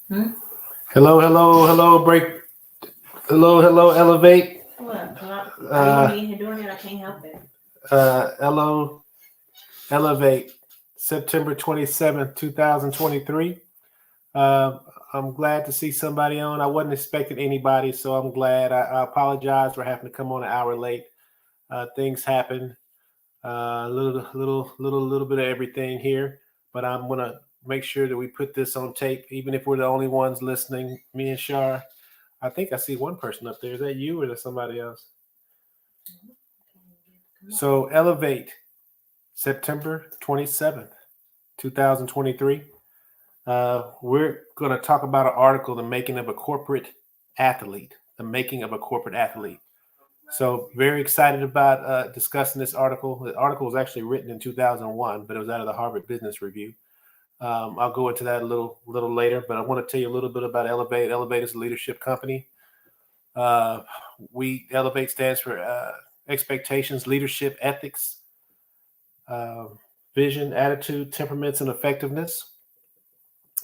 Hmm? Break. Hello, elevate. What? I don't want to Uh, be in here doing it. I can't help it. hello, elevate. September 27th, 2023. Uh, I'm glad to see somebody on. I wasn't expecting anybody, so I'm glad. I apologize for having to come on an hour late. Things happen. Little bit of everything here, but I'm gonna make sure that we put this on tape, even if we're the only ones listening. Me and Shar. I think I see one person up there. Is that you or is that somebody else? So elevate, September 27th, 2023. We're going to talk about an article, The Making of a Corporate Athlete. The Making of a Corporate Athlete. So very excited about discussing this article. The article was actually written in 2001, but it was out of the Harvard Business Review. I'll go into that a little later, but I want to tell you a little bit about Elevate. Elevate is a leadership company. We Elevate stands for expectations, leadership, ethics, uh, vision, attitude, temperaments, and effectiveness.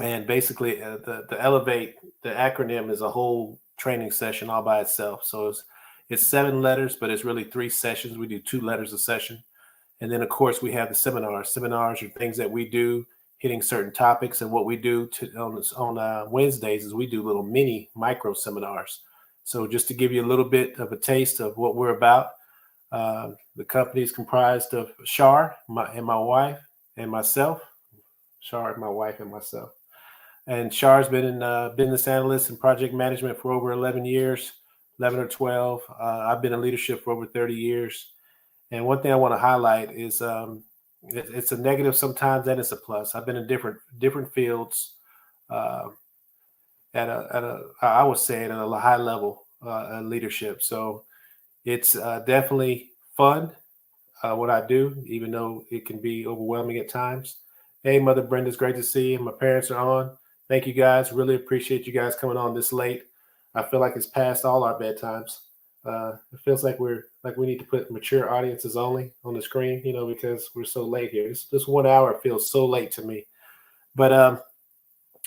And basically, the Elevate, the acronym is a whole training session all by itself. So it's 7 letters, but it's really 3 sessions. We do 2 letters a session. And then, of course, we have the seminars. Seminars are things that we do hitting certain topics. And what we do on Wednesdays is we do little mini micro seminars. So just to give you a little bit of a taste of what we're about, the company is comprised of Shar and my wife and myself. Shar, my wife, and myself. And Shar's been in business analyst and project management for over 11 years, 11 or 12. I've been in leadership for over 30 years. And one thing I want to highlight is it's a negative sometimes and it's a plus. I've been in different fields uh, at a I would say at a high level leadership. So it's definitely fun what I do, even though it can be overwhelming at times. Hey, Mother Brenda, it's great to see you. My parents are on. Thank you guys. Really appreciate you guys coming on this late. I feel like it's past all our bedtimes. It feels like we need to put mature audiences only on the screen, because we're so late here. This 1 hour feels so late to me. But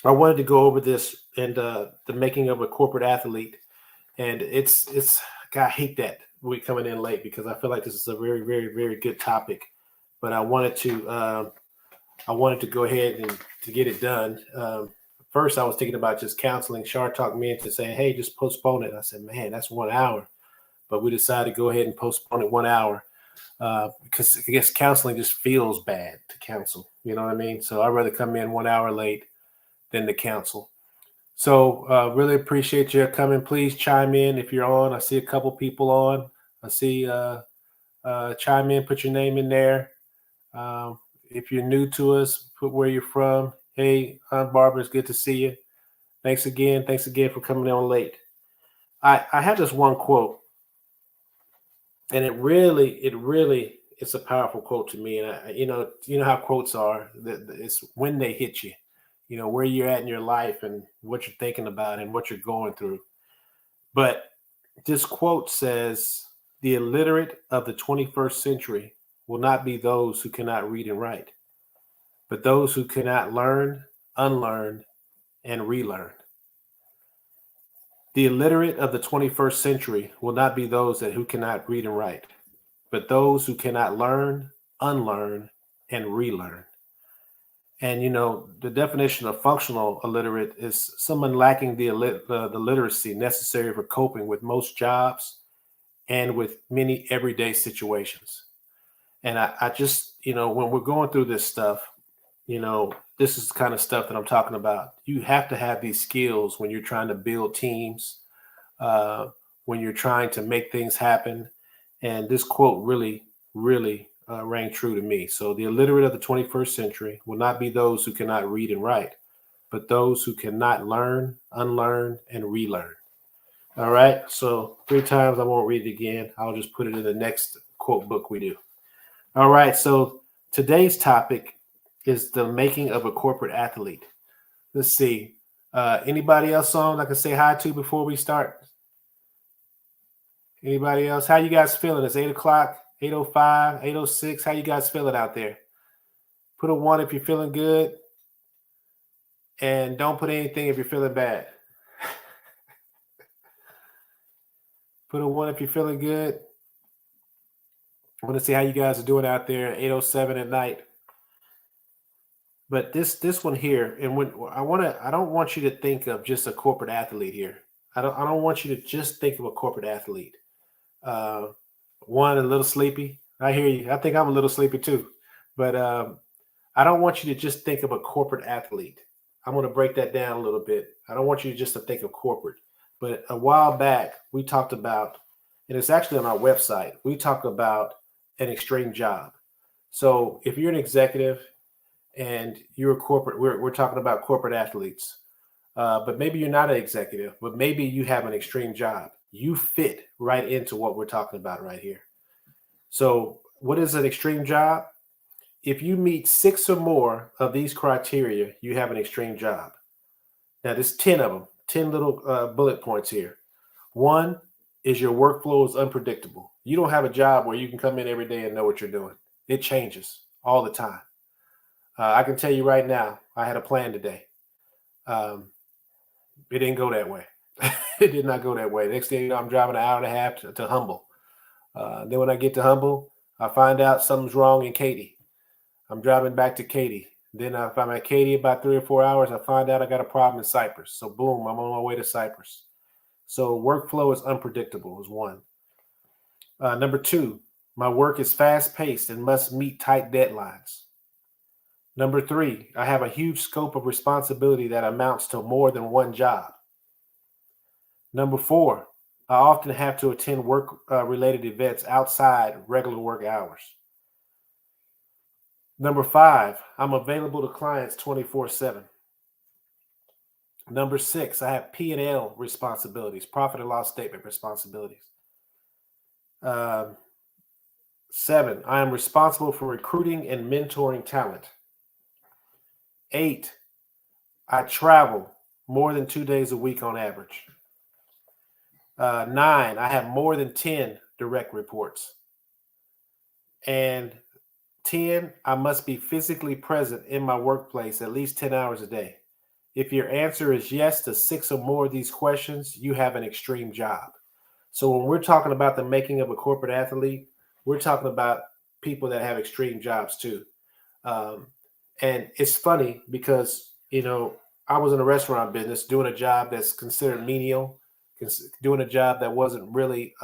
I wanted to go over this and the making of a corporate athlete, and it's God, I hate that we coming in late because I feel like this is a very very very good topic, but I wanted to go ahead and to get it done. First, I was thinking about just counseling. Shar talked me into saying, "Hey, just postpone it." I said, "Man, that's 1 hour," but we decided to go ahead and postpone it 1 hour because I guess counseling just feels bad to counsel. You know what I mean? So I'd rather come in 1 hour late than to counsel. So really appreciate you coming. Please chime in if you're on. I see a couple people on. I see chime in, put your name in there. If you're new to us, put where you're from. Hey, Aunt Barbara, it's good to see you. Thanks again. Thanks again for coming on late. I have this one quote, and it's a powerful quote to me. And you know how quotes are. It's when they hit you. Where you're at in your life and what you're thinking about and what you're going through. But this quote says, "The illiterate of the 21st century will not be those who cannot read and write, but those who cannot learn, unlearn, and relearn." The illiterate of the 21st century will not be those who cannot read and write, but those who cannot learn, unlearn, and relearn. And the definition of functional illiterate is someone lacking the literacy necessary for coping with most jobs and with many everyday situations. And I just, when we're going through this stuff, this is the kind of stuff that I'm talking about. You have to have these skills when you're trying to build teams, uh, when you're trying to make things happen. And this quote really rang true to me. So the illiterate of the 21st century will not be those who cannot read and write, but those who cannot learn, unlearn, and relearn. All right. So 3 times, I won't read it again. I'll just put it in the next quote book we do. All right. So today's topic is the making of a corporate athlete. Let's see. Anybody else on I can say hi to before we start? Anybody else? How you guys feeling? It's 8 o'clock, 8:05, 8:06. How you guys feeling out there? Put a 1 if you're feeling good. And don't put anything if you're feeling bad. Put a 1 if you're feeling good. I want to see how you guys are doing out there at 8:07 at night. But this one here, and when I don't want you to think of just a corporate athlete here. I don't want you to just think of a corporate athlete. Uh, One, a little sleepy. I hear you. I think I'm a little sleepy too. But I don't want you to just think of a corporate athlete. I'm going to break that down a little bit. I don't want you just to think of corporate. But a while back, we talked about, and it's actually on our website, we talked about an extreme job. So if you're an executive and you're a corporate, we're talking about corporate athletes. But maybe you're not an executive, but maybe you have an extreme job. You fit right into what we're talking about right here. So what is an extreme job? If you meet 6 or more of these criteria, you have an extreme job. Now, there's 10 of them, 10 little bullet points here. 1 is your workflow is unpredictable. You don't have a job where you can come in every day and know what you're doing. It changes all the time. I can tell you right now, I had a plan today. It didn't go that way. It did not go that way. Next thing you know, I'm driving an hour and a half to Humble. Then when I get to Humble, I find out something's wrong in Katy. I'm driving back to Katy. Then if I'm at Katy about 3 or 4 hours, I find out I got a problem in Cypress. So boom, I'm on my way to Cypress. So workflow is unpredictable is 1. Number 2, my work is fast paced and must meet tight deadlines. Number 3, I have a huge scope of responsibility that amounts to more than one job. Number 4, I often have to attend work-related events outside regular work hours. Number 5, I'm available to clients 24/7. Number 6, I have P&L responsibilities, profit and loss statement responsibilities. 7, I am responsible for recruiting and mentoring talent. 8, I travel more than 2 days a week on average. 9, I have more than 10 direct reports. And 10, I must be physically present in my workplace at least 10 hours a day. If your answer is yes to 6 or more of these questions, you have an extreme job. So when we're talking about the making of a corporate athlete, we're talking about people that have extreme jobs too. And it's funny because, I was in a restaurant business doing a job that's considered menial, doing a job that wasn't really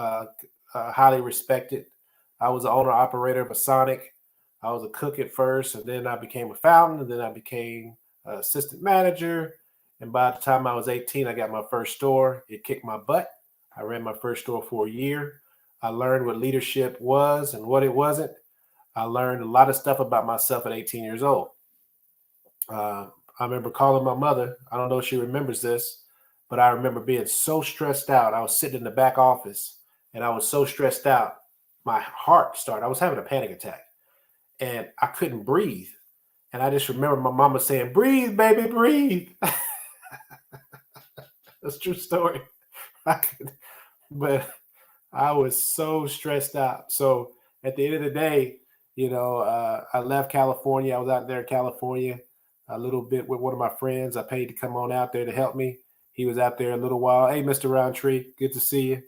highly respected. I was the owner operator of a Sonic. I was a cook at first, and then I became a fountain, and then I became an assistant manager. And by the time I was 18, I got my first store. It kicked my butt. I ran my first store for a year. I learned what leadership was and what it wasn't. I learned a lot of stuff about myself at 18 years old. I remember calling my mother. I don't know if she remembers this, but I remember being so stressed out. I was sitting in the back office, and I was so stressed out. My heart started. I was having a panic attack, and I couldn't breathe. And I just remember my mama saying, "Breathe, baby, breathe." That's a true story. But I was so stressed out. So at the end of the day, I left California. I was out there in California a little bit with one of my friends. I paid to come on out there to help me. He was out there a little while. Hey, Mr. Roundtree, good to see you.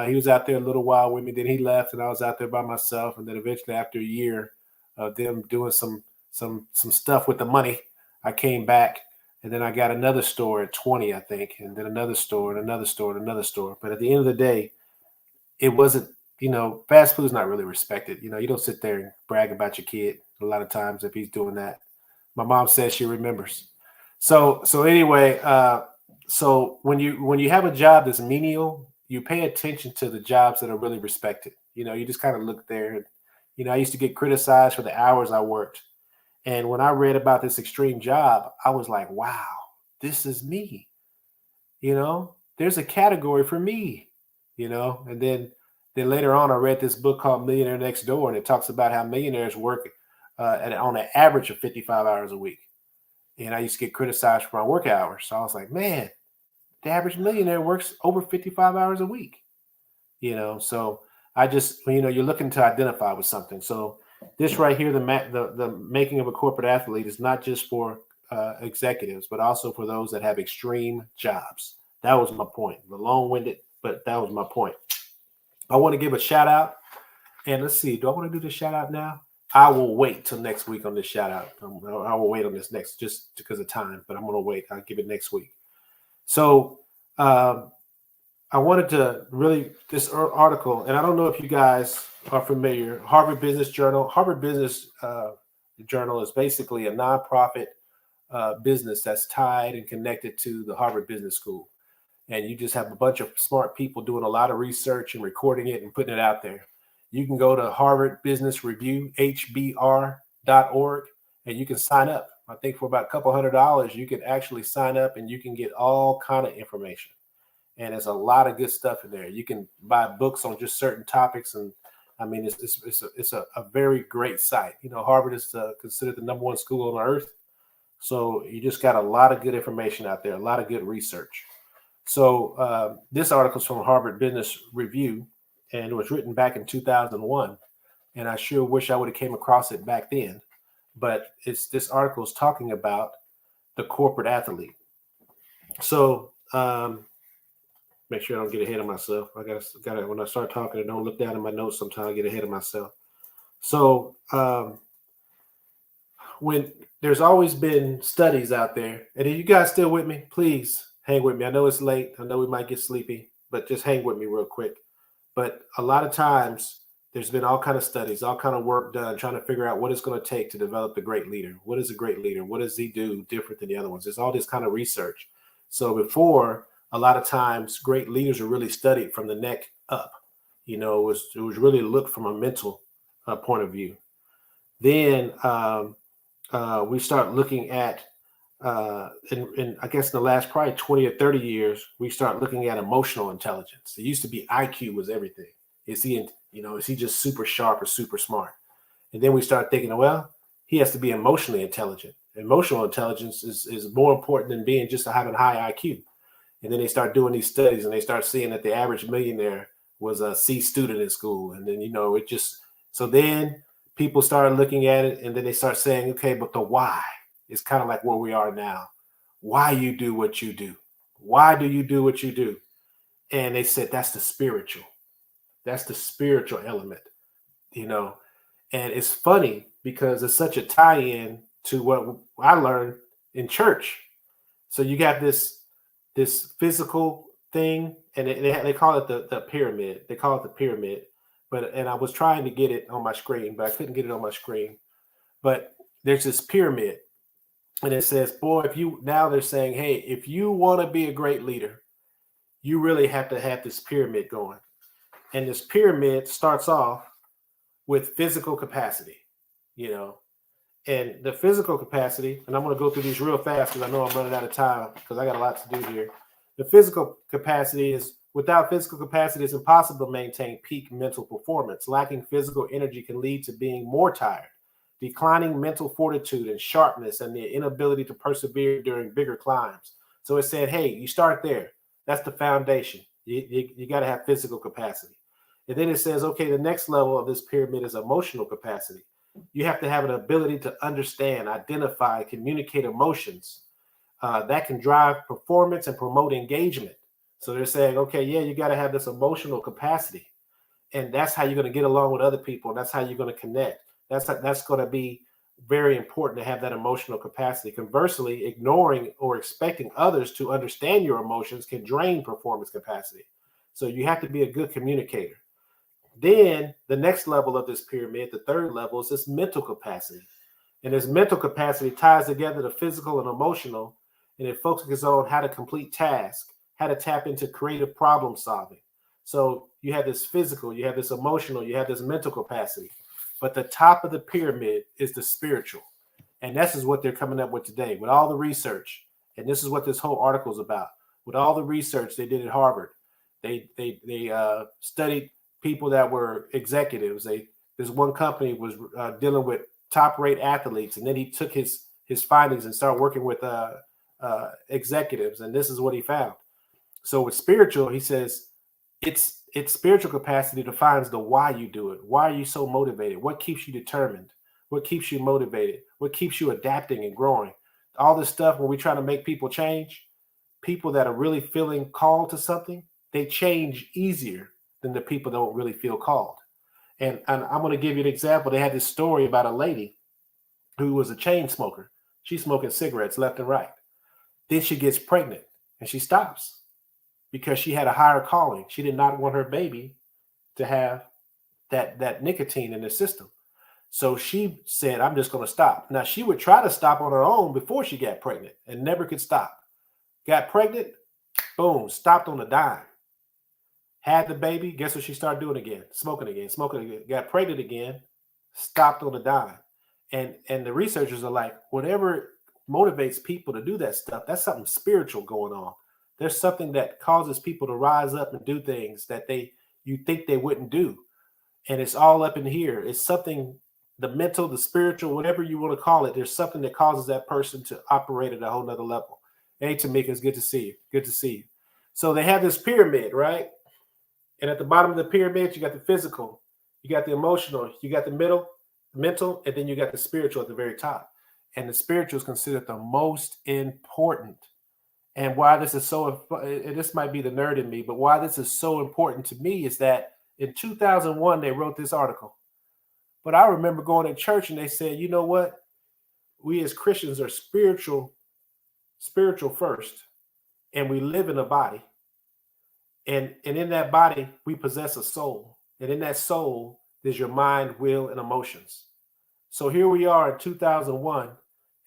He was out there a little while with me. Then he left, and I was out there by myself. And then eventually, after a year of them doing some stuff with the money, I came back, and then I got another store at 20, I think, and then another store and another store and another store. But at the end of the day, it wasn't, fast food's not really respected. You don't sit there and brag about your kid a lot of times if he's doing that. My mom says she remembers. So anyway, so when you have a job that's menial, you pay attention to the jobs that are really respected. You just kind of look there. I used to get criticized for the hours I worked. And when I read about this extreme job, I was like, wow, this is me. There's a category for me, and then later on, I read this book called Millionaire Next Door, and it talks about how millionaires work on an average of 55 hours a week. And I used to get criticized for my work hours. So I was like, man, the average millionaire works over 55 hours a week, so I just, you're looking to identify with something. So this right here, the making of a corporate athlete is not just for executives, but also for those that have extreme jobs. That was my point. The long-winded, but that was my point. I want to give a shout out. And let's see, do I want to do the shout out now? I will wait till next week on this shout out. I will wait on this next just because of time, but I'm going to wait. I'll give it next week. So I wanted to really, this article, and I don't know if you guys are familiar, Harvard Business Journal. Harvard Business Journal is basically a nonprofit business that's tied and connected to the Harvard Business School. And you just have a bunch of smart people doing a lot of research and recording it and putting it out there. You can go to Harvard Business Review, HBR.org, and you can sign up. I think for about a couple $100, you can actually sign up and you can get all kind of information. And there's a lot of good stuff in there. You can buy books on just certain topics. And I mean, it's a very great site. You know, Harvard is considered the #1 school on earth. So you just got a lot of good information out there, a lot of good research. So this article is from Harvard Business Review, and it was written back in 2001. And I sure wish I would have came across it back then. But this article is talking about the corporate athlete. So make sure I don't get ahead of myself. I gotta when I start talking, I don't look down at my notes. Sometimes I get ahead of myself. So when there's always been studies out there, and are you guys still with me? Please hang with me. I know it's late. I know we might get sleepy, but just hang with me real quick. But a lot of times there's been all kind of studies, all kind of work done trying to figure out what it's going to take to develop a great leader. What is a great leader? What does he do different than the other ones? There's all this kind of research. So before, a lot of times great leaders are really studied from the neck up. You know, it was really looked from a mental point of view. Then we start looking at, in I guess in the last probably 20 or 30 years, we start looking at emotional intelligence. It used to be IQ was everything. Is he just super sharp or super smart? And then we start thinking, well, he has to be emotionally intelligent. Emotional intelligence is more important than being just having high IQ. And then they start doing these studies and they start seeing that the average millionaire was a C student in school. And then, so then people started looking at it and then they start saying, okay, but the why is kind of like where we are now. Why you do what you do? Why do you do what you do? And they said, that's the spiritual. That's the spiritual element, and it's funny because it's such a tie-in to what I learned in church. So you got this physical thing, and they call it the pyramid. They call it the pyramid, and I was trying to get it on my screen, but I couldn't get it on my screen. But there's this pyramid, and it says, boy, they're saying, hey, if you want to be a great leader, you really have to have this pyramid going. And this pyramid starts off with physical capacity, and the physical capacity, and I'm going to go through these real fast because I know I'm running out of time because I got a lot to do here. The physical capacity is, without physical capacity, it's impossible to maintain peak mental performance. Lacking physical energy can lead to being more tired, declining mental fortitude and sharpness, and the inability to persevere during bigger climbs. So it said, hey, you start there. That's the foundation. You got to have physical capacity. And then it says, okay, the next level of this pyramid is emotional capacity. You have to have an ability to understand, identify, communicate emotions that can drive performance and promote engagement. So they're saying, okay, yeah, you got to have this emotional capacity. And that's how you're going to get along with other people. And that's how you're going to connect. That's going to be very important to have that emotional capacity. Conversely, ignoring or expecting others to understand your emotions can drain performance capacity. So you have to be a good communicator. Then the next level of this pyramid, the third level, is this mental capacity. And this mental capacity ties together the physical and emotional, and it focuses on how to complete tasks, how to tap into creative problem solving. So you have this physical, you have this emotional, you have this mental capacity. But the top of the pyramid is the spiritual. And this is what they're coming up with today with all the research. And this is what this whole article is about. With all the research they did at Harvard, they studied people that were executives. This one company was dealing with top-rate athletes, and then he took his findings and started working with executives, and this is what he found. So with spiritual, he says it's spiritual capacity defines the why you do it. Why are you so motivated? What keeps you determined? What keeps you motivated? What keeps you adapting and growing? all this stuff when we try to make people change, people that are really feeling called to something, they change easier than the people that don't really feel called. And I'm going to give you an example. They had this story about a lady who was a chain smoker. She's smoking cigarettes left and right. Then she gets pregnant and she stops because she had a higher calling. She did not want her baby to have that nicotine in the system. So she said, I'm just going to stop. Now, she would try to stop on her own before she got pregnant and never could stop. Got pregnant, boom, stopped on a dime. Had the baby, guess what she started doing again? Smoking again. Got pregnant again, stopped on a dime. And the researchers are like, whatever motivates people to do that stuff, that's something spiritual going on. There's something that causes people to rise up and do things that you think they wouldn't do. And it's all up in here. It's something, the mental, the spiritual, whatever you want to call it, there's something that causes that person to operate at a whole nother level. Hey, Tamika, it's good to see you. Good to see you. So they have this pyramid, right? And at the bottom of the pyramid, you got the physical, you got the emotional, you got the middle, mental, and then you got the spiritual at the very top. And the spiritual is considered the most important. And why this is so, and this might be the nerd in me, but why this is so important to me is that in 2001, they wrote this article. But I remember going to church and they said, you know what? We as Christians are spiritual first, and we live in a body. And in that body, we possess a soul. And in that soul, there's your mind, will, and emotions. So here we are in 2001,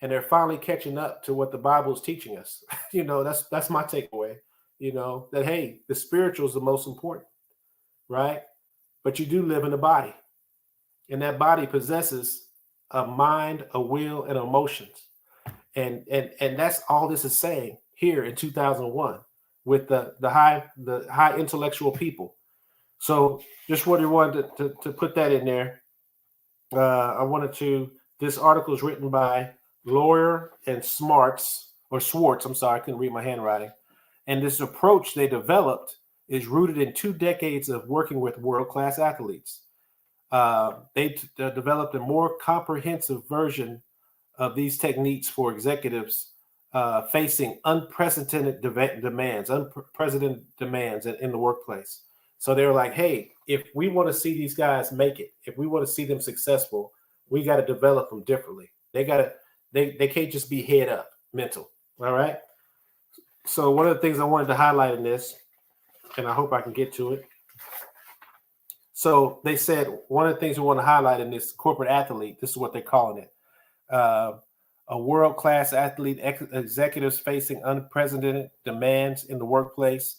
and they're finally catching up to what the Bible is teaching us. That's my takeaway, that, hey, the spiritual is the most important, right? But you do live in a body. And that body possesses a mind, a will, and emotions. And that's all this is saying here in 2001 with the high intellectual people. So just really wanted to put that in there. This article is written by Lawyer and Swartz. I'm sorry, I couldn't read my handwriting. And this approach they developed is rooted in 2 decades of working with world-class athletes. They developed a more comprehensive version of these techniques for executives facing unprecedented demands in the workplace. So they were like, hey, if we want to see these guys make it, if we want to see them successful, we got to develop them differently. They can't just be head up mental. All right. So one of the things I wanted to highlight in this, and I hope I can get to it. So they said one of the things we want to highlight in this corporate athlete, this is what they're calling it. A world-class athlete, executives facing unprecedented demands in the workplace.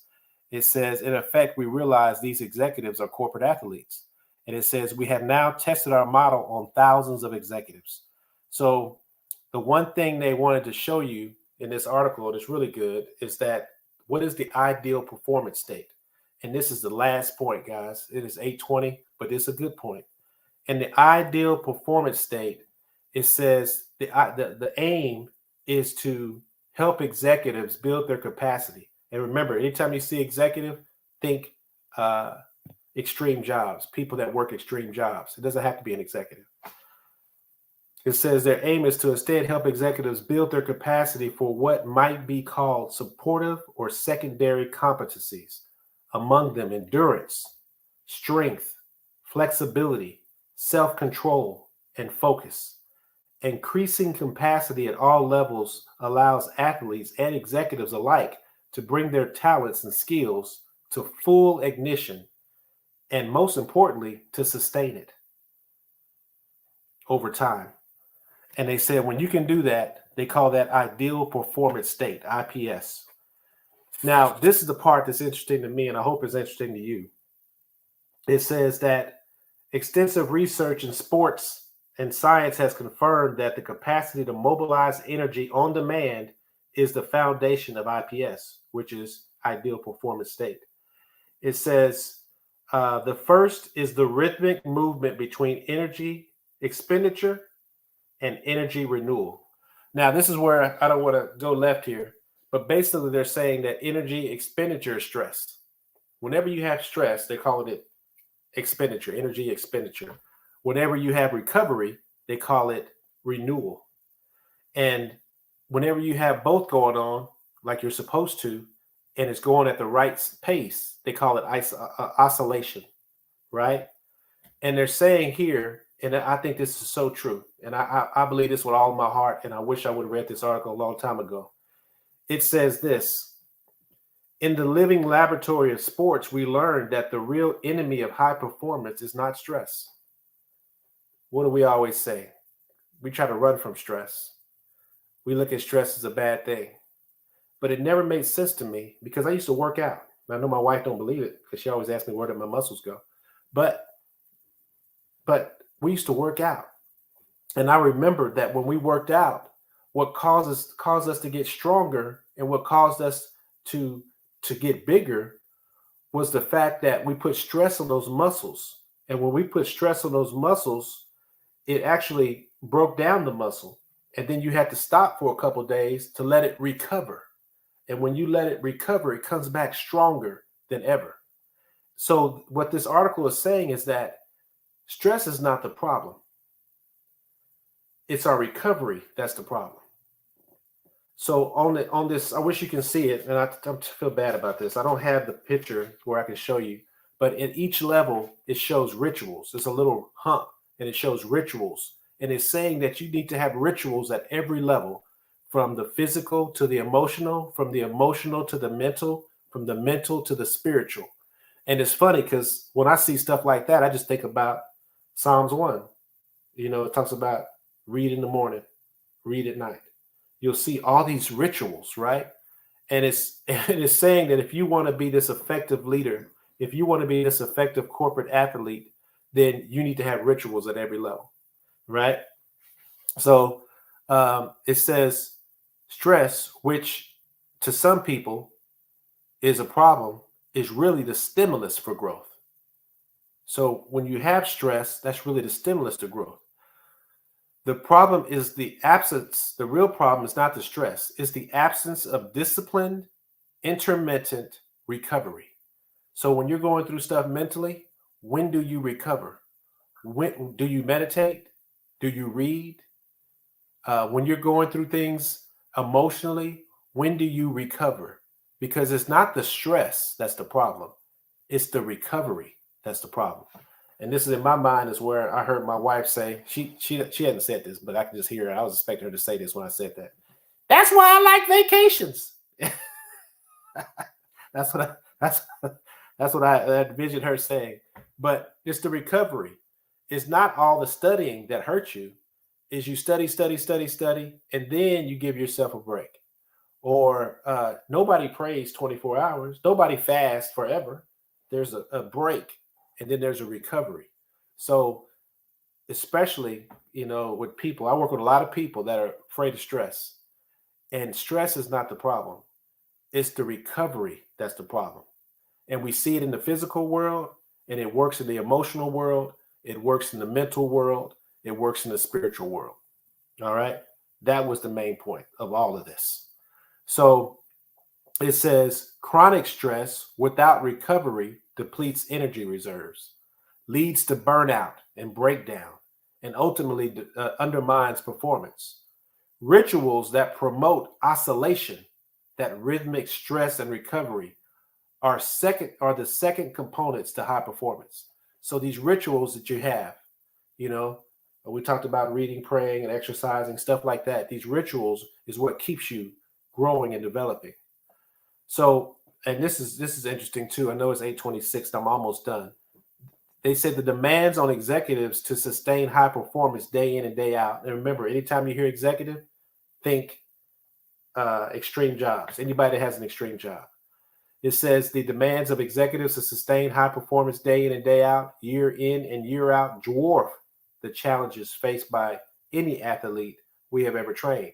It says, in effect, we realize these executives are corporate athletes. And it says, we have now tested our model on thousands of executives. So the one thing they wanted to show you in this article that's really good is that what is the ideal performance state? And this is the last point, guys. It is 8:20, but it's a good point. And the ideal performance state, it says the aim is to help executives build their capacity. And remember, anytime you see executive, think extreme jobs, people that work extreme jobs. It doesn't have to be an executive. It says their aim is to instead help executives build their capacity for what might be called supportive or secondary competencies, among them endurance, strength, flexibility, self-control, and focus. Increasing capacity at all levels allows athletes and executives alike to bring their talents and skills to full ignition, and most importantly, to sustain it over time. And they said when you can do that, they call that ideal performance state, IPS. Now, this is the part that's interesting to me, and I hope it's interesting to you. It says that extensive research in sports and science has confirmed that the capacity to mobilize energy on demand is the foundation of IPS, which is ideal performance state. It says the first is the rhythmic movement between energy expenditure and energy renewal. Now, this is where I don't want to go left here, but basically they're saying that energy expenditure is stress. Whenever you have stress, they call it expenditure, energy expenditure. Whenever you have recovery, they call it renewal. And whenever you have both going on, like you're supposed to, and it's going at the right pace, they call it oscillation, right? And they're saying here, and I think this is so true, and I believe this with all my heart, and I wish I would have read this article a long time ago. It says this: in the living laboratory of sports, we learned that the real enemy of high performance is not stress. What do we always say? We try to run from stress. We look at stress as a bad thing. But it never made sense to me because I used to work out. I know my wife don't believe it because she always asks me where did my muscles go. But we used to work out. And I remember that when we worked out, what caused us to get stronger and what caused us to get bigger was the fact that we put stress on those muscles. And when we put stress on those muscles, it actually broke down the muscle. And then you had to stop for a couple of days to let it recover. And when you let it recover, it comes back stronger than ever. So what this article is saying is that stress is not the problem. It's our recovery that's the problem. So on this, I wish you can see it, and I feel bad about this. I don't have the picture where I can show you, but in each level, it shows rituals. There's a little hump, and it shows rituals. And it's saying that you need to have rituals at every level, from the physical to the emotional, from the emotional to the mental, from the mental to the spiritual. And it's funny because when I see stuff like that, I just think about Psalms 1. You know, it talks about read in the morning, read at night. You'll see all these rituals, right? And it's saying that if you want to be this effective leader, if you want to be this effective corporate athlete, then you need to have rituals at every level, right? So it says stress, which to some people is a problem, is really the stimulus for growth. So when you have stress, that's really the stimulus to growth. The problem is the absence. The real problem is not the stress. It's the absence of disciplined, intermittent recovery. So when you're going through stuff mentally, when do you recover? When do you meditate? Do you read? When you're going through things emotionally, when do you recover? Because it's not the stress that's the problem. It's the recovery that's the problem. And this is in my mind is where I heard my wife say, she hadn't said this, but I can just hear her. I was expecting her to say this when I said that. That's why I like vacations. that's what I envisioned her saying. But it's the recovery. It's not all the studying that hurts you. Is you study, and then you give yourself a break. Or nobody prays 24 hours. Nobody fasts forever. There's a break. And then there's a recovery. So especially, with people, I work with a lot of people that are afraid of stress. And stress is not the problem. It's the recovery that's the problem. And we see it in the physical world, and it works in the emotional world. It works in the mental world. It works in the spiritual world. All right. That was the main point of all of this. So it says chronic stress without recovery depletes energy reserves, leads to burnout and breakdown, and ultimately undermines performance. Rituals that promote oscillation, that rhythmic stress and recovery, are the second components to high performance. So these rituals that you have, we talked about reading, praying, and exercising, stuff like that. These rituals is what keeps you growing and developing. So, and this is interesting too. I know it's 8:26. I'm almost done. They said the demands on executives to sustain high performance day in and day out. And remember, anytime you hear executive, think extreme jobs. Anybody that has an extreme job. It says the demands of executives to sustain high performance day in and day out, year in and year out, dwarf the challenges faced by any athlete we have ever trained.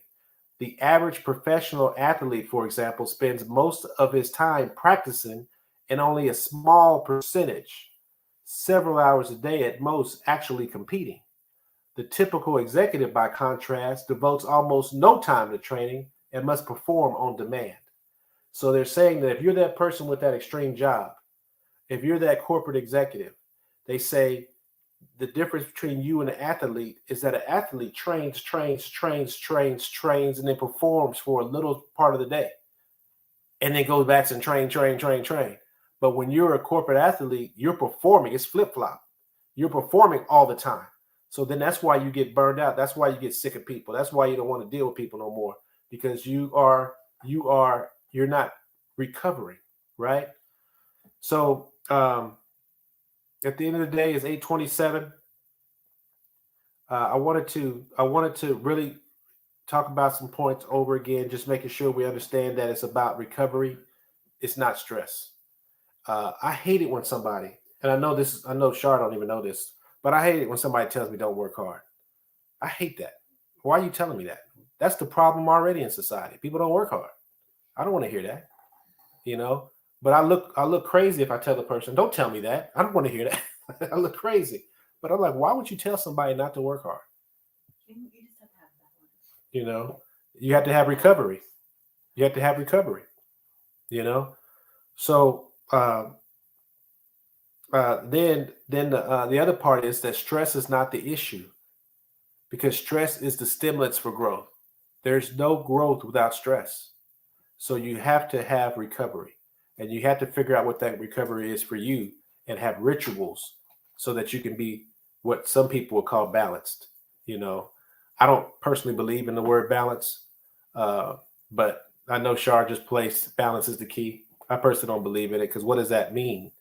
The average professional athlete, for example, spends most of his time practicing and only a small percentage, several hours a day at most, actually competing. The typical executive, by contrast, devotes almost no time to training and must perform on demand. So they're saying that if you're that person with that extreme job, if you're that corporate executive, they say the difference between you and an athlete is that an athlete trains, and then performs for a little part of the day, and then goes back and train. But when you're a corporate athlete, you're performing. It's flip flop. You're performing all the time. So then that's why you get burned out. That's why you get sick of people. That's why you don't want to deal with people no more, because you're not recovering, right? So at the end of the day, it's 8:27. I wanted to really talk about some points over again, just making sure we understand that it's about recovery. It's not stress. I hate it when somebody, and I know Shar don't even know this, but I hate it when somebody tells me don't work hard. I hate that. Why are you telling me that? That's the problem already in society. People don't work hard. I don't want to hear that, But I look crazy if I tell the person, don't tell me that. I don't want to hear that. I look crazy. But I'm like, why would you tell somebody not to work hard? You just have to have that one. You have to have recovery. So then the other part is that stress is not the issue, because stress is the stimulants for growth. There's no growth without stress. So you have to have recovery, and you have to figure out what that recovery is for you, and have rituals so that you can be what some people will call balanced. I don't personally believe in the word balance, but I know Shar just placed balance is the key. I personally don't believe in it, because what does that mean?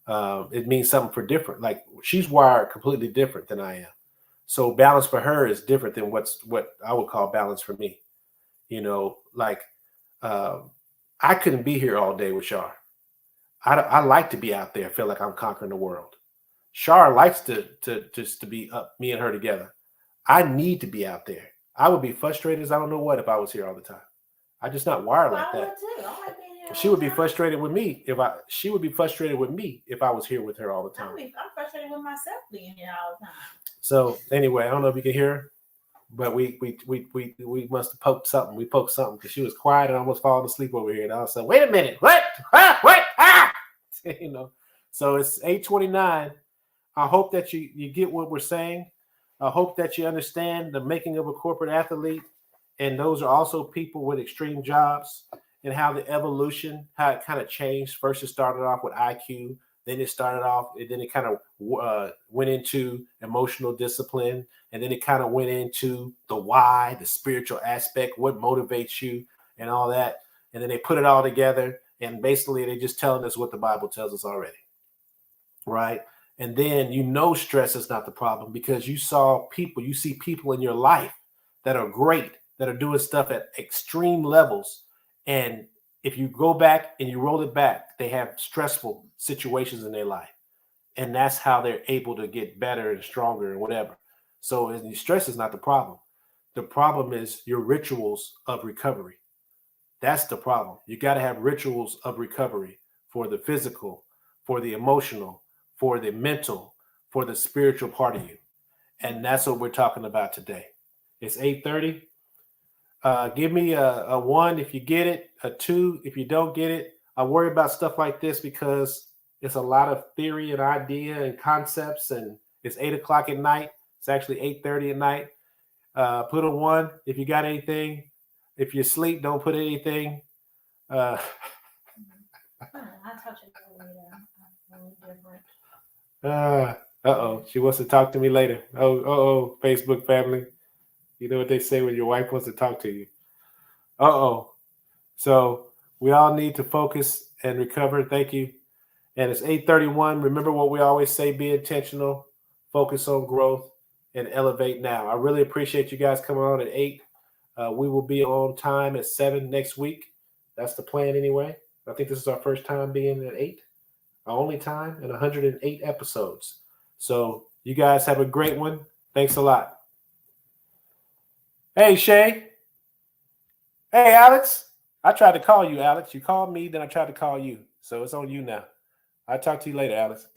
It means something for different. Like, she's wired completely different than I am. So balance for her is different than what I would call balance for me. I couldn't be here all day with Shar. I like to be out there, feel like I'm conquering the world. Shar likes to be up, me and her together. I need to be out there. I would be frustrated as I don't know what if I was here all the time. I'm just not wired like that. She would be frustrated with me if I was here with her all the time. I'm frustrated with myself being here all the time. So anyway, I don't know if you can hear her, but we must have poked something. We poked something, because she was quiet and almost falling asleep over here. And I was like, wait a minute, what? What? So it's 8:29. I hope that you get what we're saying. I hope that you understand the making of a corporate athlete. And those are also people with extreme jobs, and how the evolution, how it kind of changed. First, it started off with IQ. Then it kind of went into emotional discipline. And then it kind of went into the why, the spiritual aspect, what motivates you and all that. And then they put it all together. And basically, they're just telling us what the Bible tells us already. Right. And then, stress is not the problem, because you see people in your life that are great, that are doing stuff at extreme levels. And if you go back and you roll it back, they have stressful situations in their life. And that's how they're able to get better and stronger and whatever. So stress is not the problem. The problem is your rituals of recovery. That's the problem. You got to have rituals of recovery for the physical, for the emotional, for the mental, for the spiritual part of you. And that's what we're talking about today. It's 8:30. Give me a 1 if you get it, a 2 if you don't get it. I worry about stuff like this because it's a lot of theory and idea and concepts, and it's 8 o'clock at night. It's actually 8:30 at night. Put a 1 if you got anything. If you sleep, don't put anything. I'll touch it later. She wants to talk to me later. Oh, Facebook family. You know what they say when your wife wants to talk to you. So we all need to focus and recover. Thank you. And it's 8:31. Remember what we always say, be intentional, focus on growth, and elevate now. I really appreciate you guys coming on at 8. We will be on time at 7 next week. That's the plan anyway. I think this is our first time being at 8. Our only time in 108 episodes. So you guys have a great one. Thanks a lot. Hey, Shay. Hey, Alex. I tried to call you, Alex. You called me, then I tried to call you. So it's on you now. I'll talk to you later, Alex.